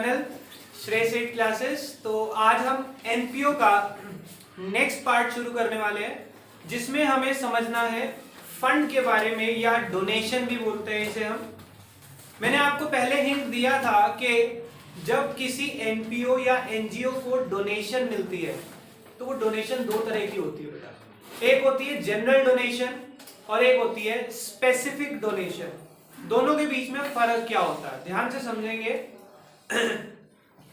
Channel श्रेष्ठ 8 classes. तो आज हम एनपीओ का नेक्स्ट पार्ट शुरू करने वाले हैं, जिसमें हमें समझना है फंड के बारे में, या डोनेशन भी बोलते हैं इसे हम। मैंने आपको पहले हिंट दिया था कि जब किसी एनपीओ या एनजीओ को डोनेशन मिलती है तो वो डोनेशन दो तरह की होती है बेटा। एक होती है जनरल डोनेशन और एक होती है स्पेसिफिक डोनेशन। दोनों के बीच में फर्क क्या होता है, ध्यान से समझेंगे।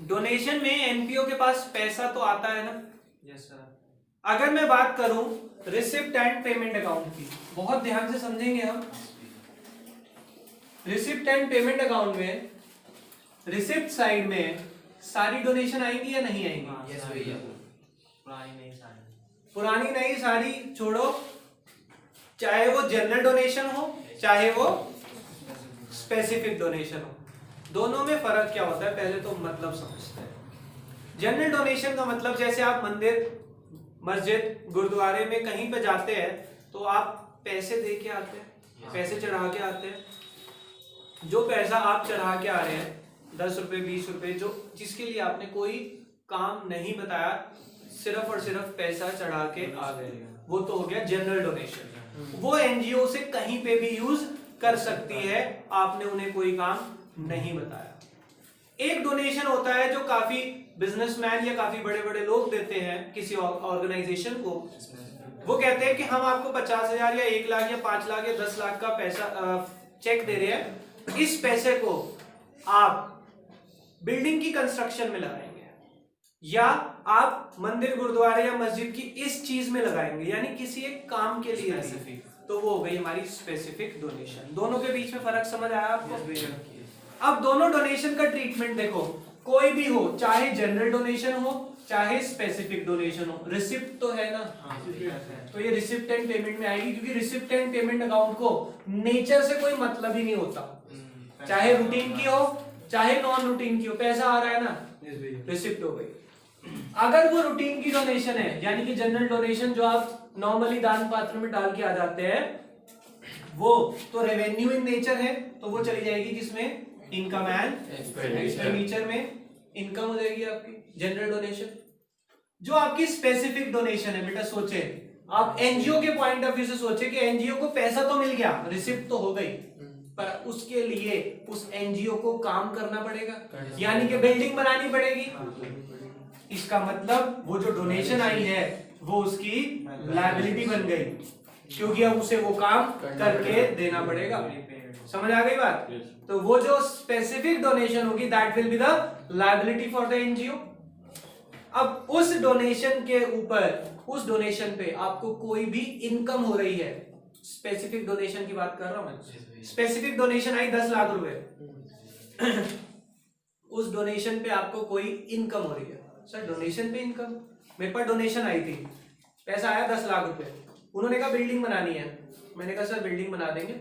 डोनेशन में एनपीओ के पास पैसा तो आता है ना। Yes sir. अगर मैं बात करूं रिसिप्ट एंड पेमेंट अकाउंट की, बहुत ध्यान से समझेंगे हम। रिसिप्ट एंड पेमेंट अकाउंट में रिसिप्ट साइड में सारी डोनेशन आएंगी या नहीं आएंगी? यस भैया। पुरानी नहीं सारी छोड़ो, चाहे वो जनरल डोनेशन हो चाहे वो स्पेसिफिक डोनेशन हो, दोनों में फर्क क्या होता है पहले तो मतलब समझते हैं। जनरल डोनेशन का मतलब, जैसे आप मंदिर, मस्जिद, गुरुद्वारे में कहीं पे जाते हैं तो आप पैसे दे के आते हैं, पैसे चढ़ा के आते हैं। जो पैसा आप चढ़ा के आ रहे हैं 10 रुपए 20 रुपए, जो जिसके लिए आपने कोई काम नहीं बताया, सिर्फ और सिर्फ पैसा चढ़ा के आ गए, वो तो हो गया जनरल डोनेशन। वो एनजीओ से कहीं पे भी यूज कर सकती है, आपने उन्हें कोई काम नहीं बताया। एक डोनेशन होता है जो काफी बिजनेसमैन या काफी बड़े बड़े लोग देते हैं किसी ऑर्गेनाइजेशन को। वो कहते हैं कि हम आपको 50,000 या 1 लाख या 5 लाख या 10 लाख का पैसा चेक दे रहे हैं, इस पैसे को आप बिल्डिंग की कंस्ट्रक्शन में लगाएंगे या आप मंदिर, गुरुद्वारे या मस्जिद की इस चीज में लगाएंगे, यानी किसी एक काम के लिए। तो वो हो गई हमारी स्पेसिफिक डोनेशन। दोनों के बीच में फर्क समझ आया आपको? अब दोनों डोनेशन का ट्रीटमेंट देखो, कोई भी हो, चाहे जनरल डोनेशन हो चाहे स्पेसिफिक डोनेशन हो, रिसिप्ट तो है ना। तो ये रिसिप्ट एंड पेमेंट में आएगी, क्योंकि रिसिप्ट एंड पेमेंट अकाउंट को नेचर से कोई मतलब ही नहीं होता, चाहे रूटीन की हो चाहे नॉन रूटीन की हो, पैसा आ रहा है ना, रिसिप्ट हो गई। अगर वो रूटीन की डोनेशन है, यानी कि जनरल डोनेशन जो आप नॉर्मली दान पात्र में डाल के आ जाते हैं, वो तो रेवेन्यू इन नेचर है, तो वो चली जाएगी जिसमें इनकम एंड एक्सपेंडिचर में इनकम हो जाएगी आपकी जनरल डोनेशन। जो आपकी स्पेसिफिक डोनेशन है बेटा, सोचे आप एनजीओ के पॉइंट ऑफ व्यू से सोचे कि एनजीओ को पैसा तो मिल गया, रिसिप्ट तो हो गई, पर उसके लिए उस एनजीओ को काम करना पड़ेगा, यानी कि बिल्डिंग बनानी पड़ेगी। इसका मतलब वो जो डोनेशन आई है वो उसकी लायबिलिटी बन गई, क्योंकि अब उसे वो काम करके देना पड़ेगा। समझ आ गई बात? तो वो जो स्पेसिफिक डोनेशन होगी, that will be the liability for the NGO. अब उस डोनेशन के ऊपर, उस डोनेशन पे आपको कोई भी इनकम हो रही है, स्पेसिफिक डोनेशन की बात कर रहा हूं मैं। स्पेसिफिक डोनेशन आई 10 लाख रुपए, उस डोनेशन पे आपको कोई इनकम हो रही है। सर डोनेशन पे इनकम, मेरे पास डोनेशन आई थी, पैसा आया 10 लाख रुपए, उन्होंने कहा बिल्डिंग बनानी है, मैंने कहा सर बिल्डिंग बना देंगे।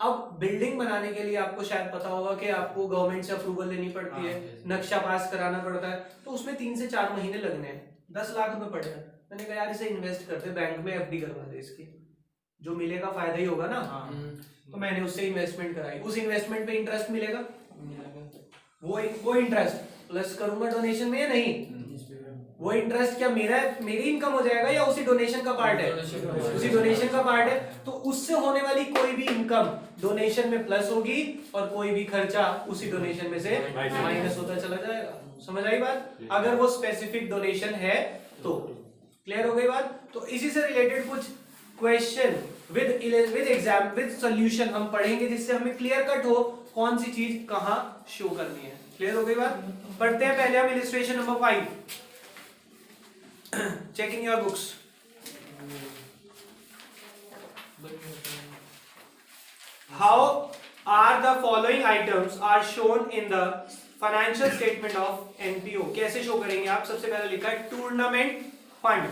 अब बिल्डिंग बनाने के लिए आपको शायद पता होगा कि आपको गवर्नमेंट से अप्रूवल लेनी पड़ती है, नक्शा पास कराना पड़ता है, तो उसमें 3 से 4 महीने लगने हैं, 10 लाख रुपए पड़े हैं। मैंने कहा यार इसे इन्वेस्ट करते, बैंक में एफडी करवा दे, इसकी जो मिलेगा फायदा ही होगा ना। तो मैंने उससे इन्वेस्टमेंट कराई, उस इन्वेस्टमेंट पे इंटरेस्ट मिलेगा, वो इंटरेस्ट प्लस करूंगा डोनेशन में या नहीं? वो इंटरेस्ट क्या मेरी इनकम हो जाएगा या उसी डोनेशन का पार्ट है? उसी डोनेशन का पार्ट है। तो उससे होने वाली कोई भी इनकम डोनेशन में प्लस होगी और कोई भी खर्चा उसी डोनेशन में से माइनस होता चला जाएगा। समझ आई बात? अगर वो स्पेसिफिक डोनेशन है तो। क्लियर हो गई बात? तो इसी से रिलेटेड कुछ क्वेश्चन विद सॉल्यूशन हम पढ़ेंगे, जिससे हमें क्लियर कट हो कौन सी चीज कहां शो करनी है। क्लियर हो गई बात? पढ़ते हैं पहले हम illustration number 5। Checking your books. How are the following items are shown in the financial statement of NPO? कैसे शो करेंगे आप? सबसे पहले लिखा है tournament fund.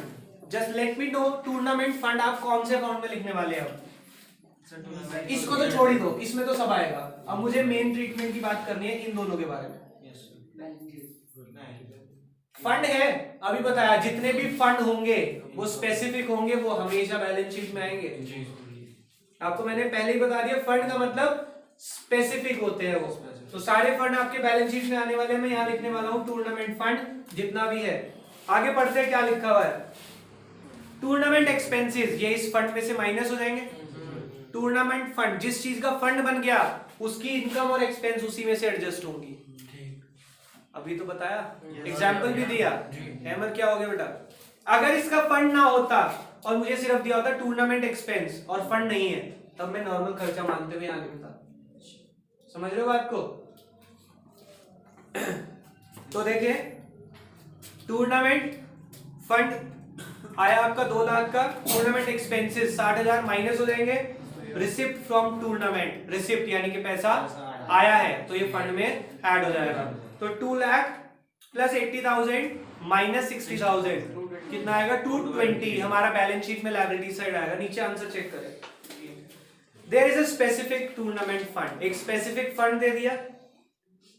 Just let me know, tournament fund आप कौन से अकाउंट में लिखने वाले हैं? इसको तो छोड़ ही दो, इसमें तो सब आएगा। अब मुझे मेन ट्रीटमेंट की बात करनी है इन दोनों के बारे में। फंड है, अभी बताया, जितने भी फंड होंगे वो स्पेसिफिक होंगे, वो हमेशा बैलेंस शीट में आएंगे। आपको मैंने पहले ही बता दिया, फंड का मतलब स्पेसिफिक होते हैं वो। तो सारे फंड आपके बैलेंस शीट में आने वाले हैं। मैं यहाँ लिखने वाला हूँ टूर्नामेंट फंड जितना भी है। आगे पढ़ते हैं क्या लिखा हुआ है। टूर्नामेंट एक्सपेंसेस ये इस फंड में से माइनस हो जाएंगे। टूर्नामेंट फंड जिस चीज का फंड बन गया उसकी इनकम और एक्सपेंस उसी में से एडजस्ट होंगी। अभी तो बताया, एग्जाम्पल भी दिया। हैमर क्या हो गया बेटा? अगर इसका फंड ना होता और मुझे सिर्फ दिया होता टूर्नामेंट एक्सपेंस और फंड नहीं है, तब मैं नॉर्मल खर्चा मानते हुए यहाँ लिखता। समझ रहे हो बात को? तो देखिए टूर्नामेंट फंड आया आपका 2 लाख का, टूर्नामेंट एक्सपेंसेस 60,000 माइनस हो जाएंगे। रिसिप्ट फ्रॉम टूर्नामेंट, रिसिप्ट यानी कि पैसा आया है तो ये फंड में ऐड हो जाएगा। तो 2 लाख प्लस 80,000 माइनस 60,000 कितना आएगा? 220 हमारा बैलेंस शीट में लायबिलिटी साइड आएगा। नीचे आंसर चेक करें। There is a specific tournament fund, एक स्पेसिफिक फंड दे दिया,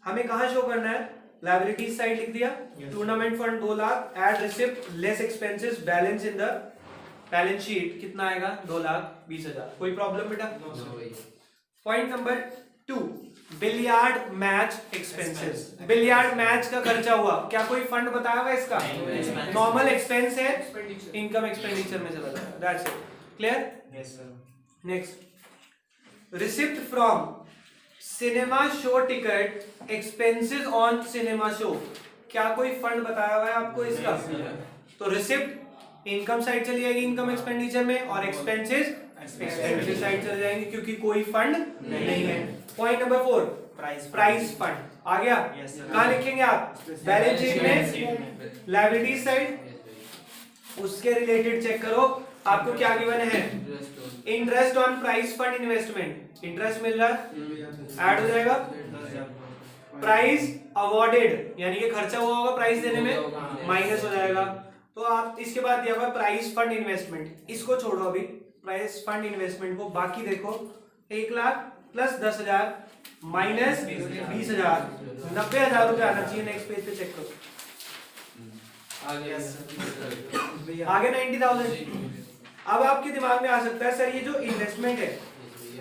हमें कहां शो करना है? लायबिलिटी साइड लिख दिया। Tournament fund 2 lakh, add receipt less expenses, balance in the balance sheet कितना आएगा? 2,20,000। कोई प्रॉब्लम बेटा? Point number 2, billiard match expenses. Billiard match का खर्चा हुआ, क्या कोई फंड बताया हुआ इसका? नॉर्मल एक्सपेंस है, इनकम एक्सपेंडिचर में चला जाएगा। That's it. Clear? Yes sir. Next, receipt from cinema show ticket expenses on cinema show, क्या कोई फंड बताया हुआ है आपको इसका? तो रिसिप्ट इनकम साइड चली जाएगी इनकम एक्सपेंडिचर में, और एक्सपेंसेस एक्सपेंडिचर साइड चले जाएंगे क्योंकि कोई फंड नहीं है। पॉइंट नंबर 4, प्राइस फंड आ गया। कहाँ लिखेंगे आप? बैलेंस शीट में लायबिलिटी साइड, उसके रिलेटेड चेक करो आपको क्या गिवन है। Interest on price fund investment, interest मिल रहा है, ऐड हो जाएगा। प्राइस अवॉर्डेड यानी कि खर्चा हुआ होगा प्राइस देने में, माइनस हो जाएगा। तो आप इसके बाद दिया हुआ प्राइस फंड इन्वेस्टमेंट, इसको छोड़ो अभी, प्राइस फंड इन्वेस्टमेंट को। बाकी देखो 1 लाख प्लस 10,000 माइनस 20,000, 90,000 रुपए आना चाहिए। नेक्स्ट पेज पे चेक करो, आगे 90,000। अब आपके दिमाग में आ सकता है सर ये जो इन्वेस्टमेंट है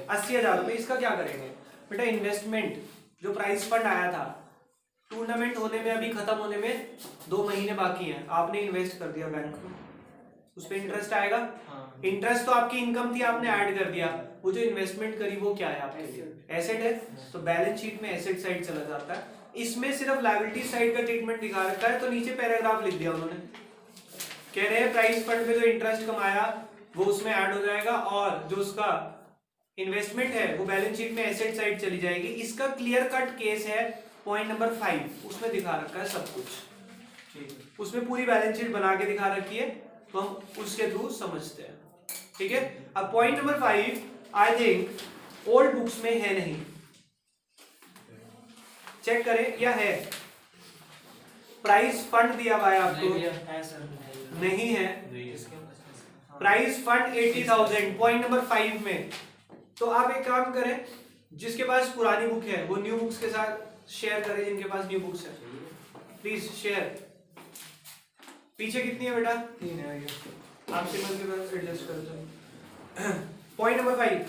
80,000 रुपए, इसका क्या करेंगे? बेटा इन्वेस्टमेंट जो प्राइस फंड आया था, टूर्नामेंट होने में अभी खत्म होने में 2 महीने बाकी हैं, आपने इन्वेस्ट कर दिया बैंक में, उस पर इंटरेस्ट आएगा। इंटरेस्ट तो आपकी इनकम थी, आपने ऐड कर दिया। वो जो इन्वेस्टमेंट करी वो क्या है आपके लिए? एसेट है, तो बैलेंस शीट में एसेट साइड चला जाता है। इसमें सिर्फ लायबिलिटी साइड का ट्रीटमेंट दिखा रखा है, तो नीचे पैराग्राफ लिख दिया उन्होंने। कह रहे हैं प्राइस फंड में जो इंटरेस्ट कमाया वो उसमें ऐड हो जाएगा, और जो उसका इन्वेस्टमेंट है वो बैलेंस शीट में एसेट साइड चली जाएगी। इसका क्लियर कट केस है पॉइंट नंबर 5, उसमें दिखा रखा है सब कुछ, उसमें पूरी बैलेंस शीट बना के दिखा रखी है, तो हम उसके थ्रू समझते हैं। ठीक है। अब point number 5 I think old books में है नहीं, चेक करें या है? प्राइस फंड दिया हुआ है आपको, नहीं है। प्राइस फंड 80,000 पॉइंट नंबर 5 में। तो आप एक काम करें, जिसके पास पुरानी बुक है वो न्यू बुक्स के साथ शेयर करें, जिनके पास न्यू बुक्स है प्लीज शेयर। पीछे कितनी है बेटा? 3 है, आप सिंपल के पास एडजस्ट कर दो। पॉइंट नंबर 5,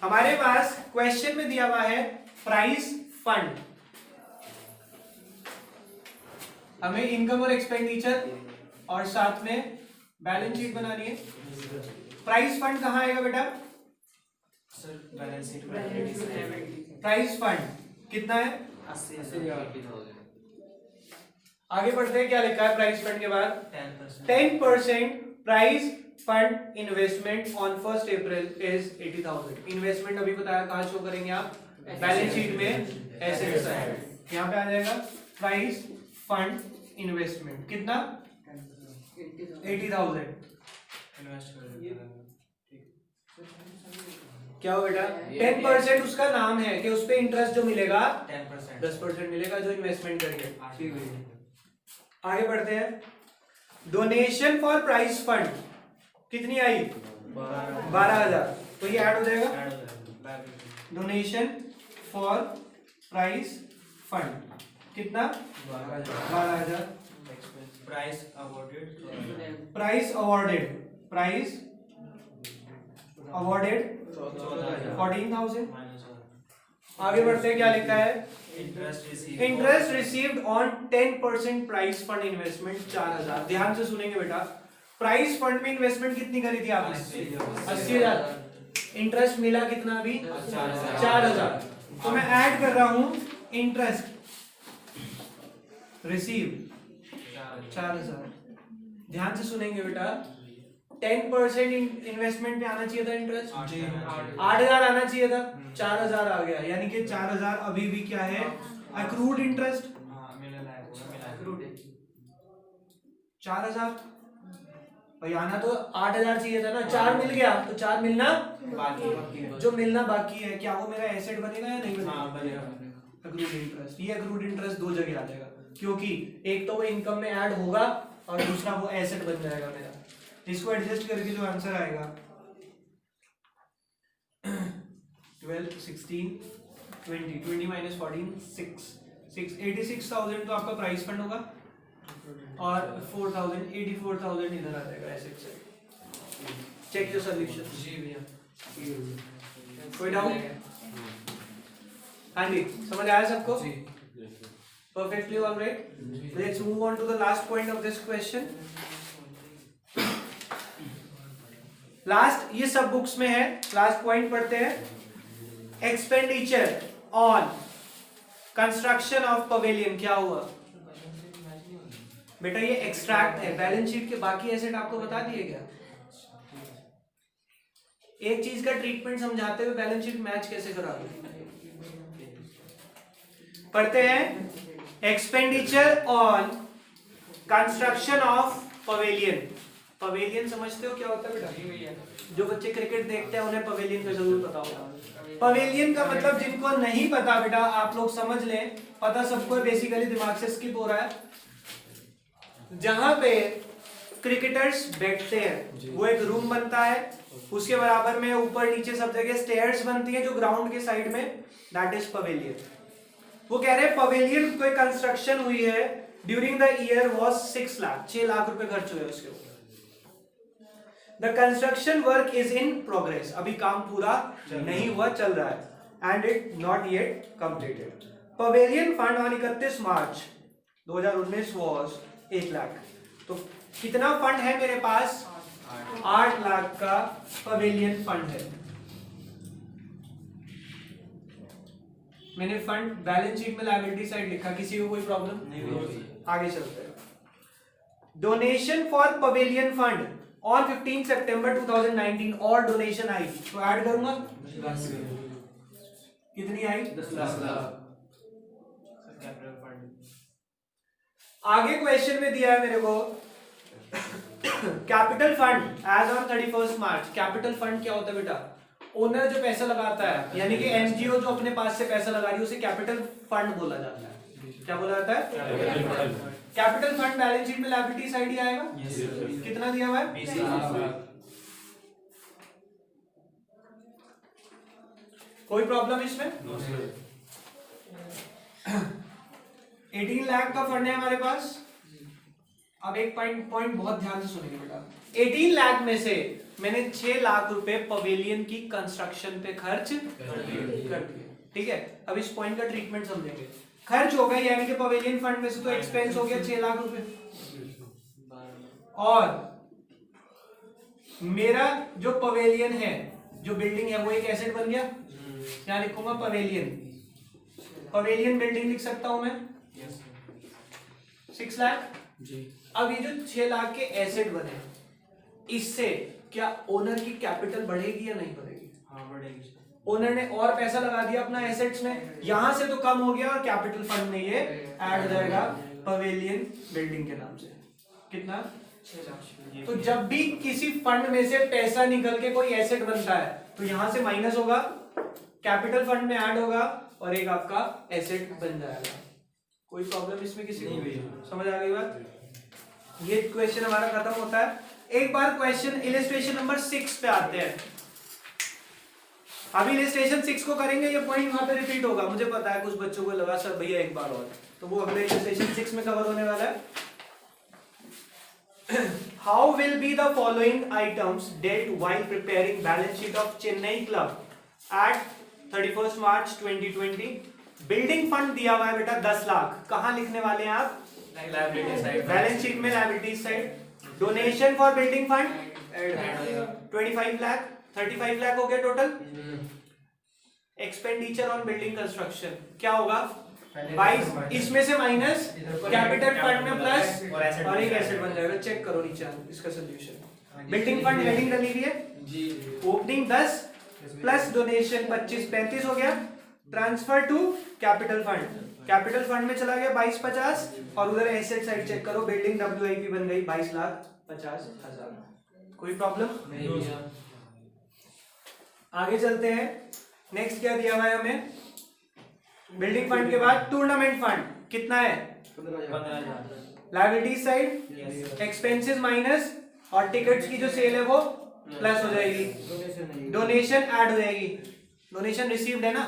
हमारे पास क्वेश्चन में दिया हुआ है प्राइस फंड, हमें इनकम और एक्सपेंडिचर और साथ में बैलेंस शीट बनानी है। प्राइस फंड कहाँ आएगा बेटा? Sir balance sheet price fund कितना है? 80,000। आगे बढ़ते हैं, क्या लिखा है प्राइस फंड के बाद? 10% price fund investment on 1 April is 80,000। Investment अभी बताया, कहाँ शो करेंगे आप? बैलेंस शीट में एसेट साइड, यहाँ पे आ जाएगा प्राइस फंड इन्वेस्टमेंट कितना? 80,000। क्या हो बेटा? 10% उसका नाम है कि उस पे इंटरेस्ट जो मिलेगा 10% मिलेगा जो इन्वेस्टमेंट करेंगे। आगे बढ़ते हैं, डोनेशन फॉर प्राइस फंड कितनी आई? 12,000, तो ये ऐड हो जाएगा। डोनेशन फॉर प्राइस फंड कितना? 12,000। Price awarded, price awarded, price awarded 14,000। आगे बढ़ते हैं, क्या लिखा है? Interest received. Interest received on 10% price fund investment 4000। ध्यान से सुनेंगे बेटा, प्राइस फंड में इन्वेस्टमेंट कितनी करी थी आपने? 80,000। इंटरेस्ट मिला कितना अभी? 4000। तो मैं ऐड कर रहा हूं इंटरेस्ट रिसीव 4000। ध्यान से सुनेंगे बेटा, 10% इन्वेस्टमेंट पे आना चाहिए था इंटरेस्ट, 8000 आना चाहिए था, 4000 आ गया, यानी कि 4000 अभी भी क्या है? Accrued interest. 4000 भाई आना तो 8000 चाहिए था ना, 4 मिल गया तो 4 मिलना बाकी जो मिलना बाकी है, क्या वो मेरा एसेट बनेगा या नहीं हाँ बनेगा? बनेगा। अक्रूड इंटरेस्ट, ये अक्रूड इंटरेस्ट दो जगह आ जाएगा, क्योंकि एक तो वो इनकम में ऐड होगा और दूसरा वो एसेट बन जाएगा मेरा। इसको एडजस्ट करके जो आंसर आएगा 12 16 20 20 माइनस 14 6 86,000 तो आपका प्राइस फंड होगा और 4,000 84,000 इधर आ जाएगा एसेट से। Check your solution. जी भैया। कोई डाउट? हाँ जी, समझ आया सबको? जी। Perfectly all right. Let's move on to the last point of this question. Last ये सब बुक्स में है, लास्ट पॉइंट पढ़ते हैं। Expenditure on construction of pavilion क्या हुआ बेटा? ये एक्सट्रैक्ट है, बैलेंस शीट के बाकी एसेट आपको बता दिए क्या? एक चीज का ट्रीटमेंट समझाते हुए बैलेंस शीट मैच कैसे करा दो? पढ़ते हैं, expenditure on construction of pavilion. Pavilion समझते हो क्या होता है बेटा? जो बच्चे क्रिकेट देखते हैं उन्हें पवेलियन का जरूर पता होगा। पवेलियन का मतलब जिनको नहीं पता बेटा, आप लोग समझ लें, पता सबको बेसिकली, दिमाग से स्किप हो रहा है। जहां पे क्रिकेटर्स बैठते हैं वो एक रूम बनता है, उसके बराबर में ऊपर नीचे सब जगह स्टेयर्स बनती हैं जो ग्राउंड के साइड में, दैट इज पवेलियन। वो कह रहे हैं पवेलियन कोई कंस्ट्रक्शन हुई है during the year was 6 lakh, 6 lakh रुपए खर्च हुए उसके ऊपर। The construction work is in progress, अभी काम पूरा नहीं हुआ, चल रहा है, and it not yet completed. Pavilion fund on 31 March 2019 was 1 lakh. तो कितना फंड है मेरे पास? 8 लाख का पवेलियन फंड है। मैंने फंड बैलेंस शीट में लायबिलिटी साइड लिखा, किसी को कोई प्रॉब्लम नहीं? आगे चलते हैं। Donation for pavilion fund on 15 सितंबर 2019 और डोनेशन आई तो ऐड करूंगा, कितनी आई? 10 लाख। Capital fund. आगे क्वेश्चन में दिया है मेरे को capital fund as on 31 March. Capital fund क्या होता है बेटा? ओनर जो पैसा लगाता है, यानी कि एनजीओ जो अपने पास से पैसा लगा रही है उसे कैपिटल फंड बोला जाता है। क्या बोला जाता है? कैपिटल फंड बैलेंस शीट में लायबिलिटी साइड ही आएगा। कितना दिया हुआ है? 20 लाख। कोई प्रॉब्लम इसमें? 18 लाख का फंड है हमारे पास। अब एक पॉइंट बहुत ध्यान से सुनेंगे बेटा। 18 लाख में से मैंने 6 लाख रुपए पवेलियन की कंस्ट्रक्शन पे खर्च कर दिए, ठीक है? अब इस पॉइंट का ट्रीटमेंट समझेंगे। खर्च हो गए यानी कि पवेलियन फंड में से तो एक्सपेंस हो गया 6 लाख रुपए, और मेरा जो पवेलियन है, जो बिल्डिंग है, वो एक एसेट बन गया। यहाँ लिखूंगा पवेलियन, पवेलियन बिल्डिंग लिख सकता हूं मैं, 6 लाख जी। अब ये जो 6 लाख के एसेट बने, इससे क्या ओनर की कैपिटल बढ़ेगी या नहीं बढ़ेगी? हाँ बढ़ेगी। ओनर ने और पैसा लगा दिया अपना एसेट्स में, यहां से तो कम हो गया और कैपिटल फंड में ये ऐड हो जाएगा पवेलियन बिल्डिंग के नाम से। कितना? 6 लाख। तो जब भी किसी फंड में से पैसा निकल के कोई एसेट बनता है तो यहां से माइनस होगा, कैपिटल फंड में ऐड होगा और एक आपका एसेट बन जाएगा। कोई प्रॉब्लम इसमें किसी को? समझ आ गई बात? ये क्वेश्चन हमारा खत्म होता है। एक बार क्वेश्चन इलिस्ट्रेशन नंबर 6 पे आते हैं। अभी इलिस्ट्रेशन 6 को करेंगे, ये पॉइंट वहां पे रिपीट होगा, मुझे पता है कुछ बच्चों को लगा सर भैया एक बार और, तो वो अगले इलिस्ट्रेशन 6 में कवर होने वाला है। How will be the following items dealt while preparing balance sheet of Chennai club at 31 March 2020। Building fund दिया हुआ है बेटा 10 लाख, कहाँ लिखने वाले हैं आप? लायबिलिटी साइड, बैलेंस शीट में liability side. Donation for building fund add होगा 25 लाख, 35 लाख हो गया total. Expenditure on building construction क्या होगा? 22, इसमें से माइनस कैपिटल फंड में प्लस और एक एसेट बन जाएगा। चेक करो नीचे इसका सोल्यूशन। बिल्डिंग फंड हेडिंग डली हुई है जी। ओपनिंग 10 प्लस डोनेशन 25, 35 हो गया। Transfer to capital fund, capital fund में चला गया 22 50 और उधर एसेट साइड चेक करो, बिल्डिंग WIP बन गई 22,50,000। कोई प्रॉब्लम नहीं भैया। आगे चलते हैं। नेक्स्ट क्या दिया हुआ है हमें? बिल्डिंग फंड के बाद टूर्नामेंट फंड कितना है? 15,000। लायबिलिटी साइड एक्सपेंसेस माइनस और टिकट्स की जो सेल है वो प्लस हो जाएगी। डोनेशन ऐड हो जाएगी, डोनेशन रिसीव्ड है ना,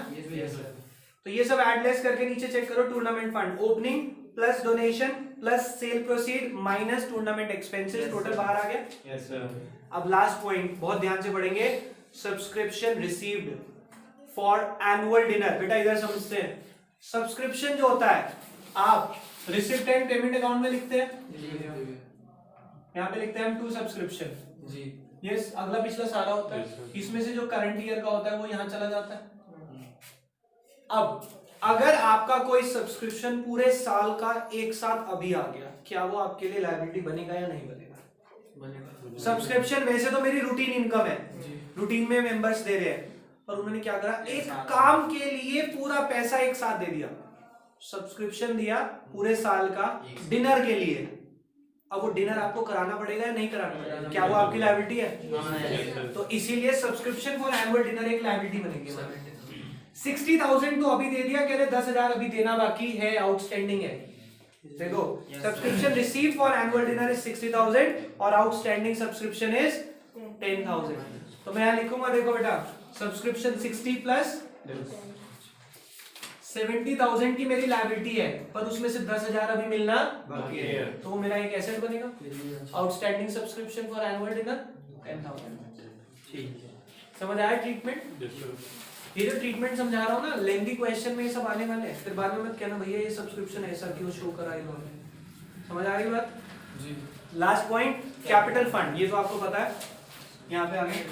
तो ये सब ऐड लेस करके नीचे चेक करो। Tournament fund opening plus donation plus cell proceed minus tournament expenses, total बाहर आ गया। Yes sir. अब लास्ट पॉइंट बहुत ध्यान से पढ़ेंगे, subscription received for annual dinner. बेटा इधर समझते हैं, सब्सक्रिप्शन जो होता है आप रिसिप्ट एंड पेमेंट अकाउंट में लिखते हैं, यहाँ पे लिखते हैं हम टू सब्सक्रिप्शन जी। ये अगला पिछला सारा होता है, इसमें से जो करंट ईयर का होता है वो यहाँ चला जाता है। अब अगर आपका कोई सब्सक्रिप्शन पूरे साल का एक साथ अभी आ गया, क्या वो आपके लिए लायबिलिटी बनेगा या नहीं बनेगा? सब्सक्रिप्शन वैसे तो मेरी रूटीन इनकम है, रूटीन में मेंबर्स दे रहे हैं, पर उन्होंने क्या करा, एक काम के लिए पूरा पैसा एक साथ दे दिया, सब्सक्रिप्शन दिया पूरे साल का डिनर के लिए। अब वो डिनर आपको कराना पड़ेगा या नहीं कराना पड़ेगा? क्या वो आपकी लायबिलिटी है? तो इसीलिए सब्सक्रिप्शन फॉर एनुअल डिनर एक लायबिलिटी बनेगी। 60,000 तो अभी दे दिया, कह रहे 10,000 अभी देना बाकी है, आउटस्टैंडिंग है। देखो subscription receive for annual dinner is 60,000 और आउटस्टैंडिंग सब्सक्रिप्शन इज 10,000। तो मैं यहाँ लिखूंगा, देखो बेटा सब्सक्रिप्शन 60 प्लस 70,000 की मेरी लायबिलिटी है, पर उसमें से 10,000 अभी मिलना बाकी है, तो वो मेरा एक एसेट बनेगा। Outstanding subscription for annual dinner 10,000। ठीक है, समझ आया ट्रीटमेंट? ये जो ट्रीटमेंट समझा रहा हूँ ना, लेंथी क्वेश्चन में ये सब आने वाले हैं, फिर बाद में मत कहना भैया ये सब्सक्रिप्शन ऐसा क्यों शो करा इन्होंने। समझ आ रही बात जी? लास्ट पॉइंट कैपिटल फंड, ये तो आपको पता है, यहाँ पे आगे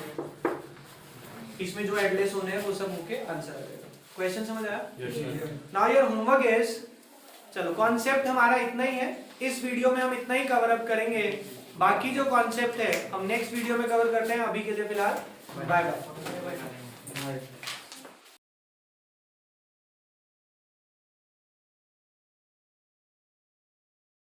इसमें जो एडलेस होने हैं वो सब होके आंसर आ जाएगा। क्वेश्चन समझ आया? नाउ योर होमवर्क इज, चलो कॉन्सेप्ट हमारा इतना ही है, इस वीडियो में हम इतना ही कवर अप करेंगे, बाकी जो कॉन्सेप्ट है हम नेक्स्ट वीडियो में कवर करते हैं। अभी के लिए फिलहाल बाय बाय।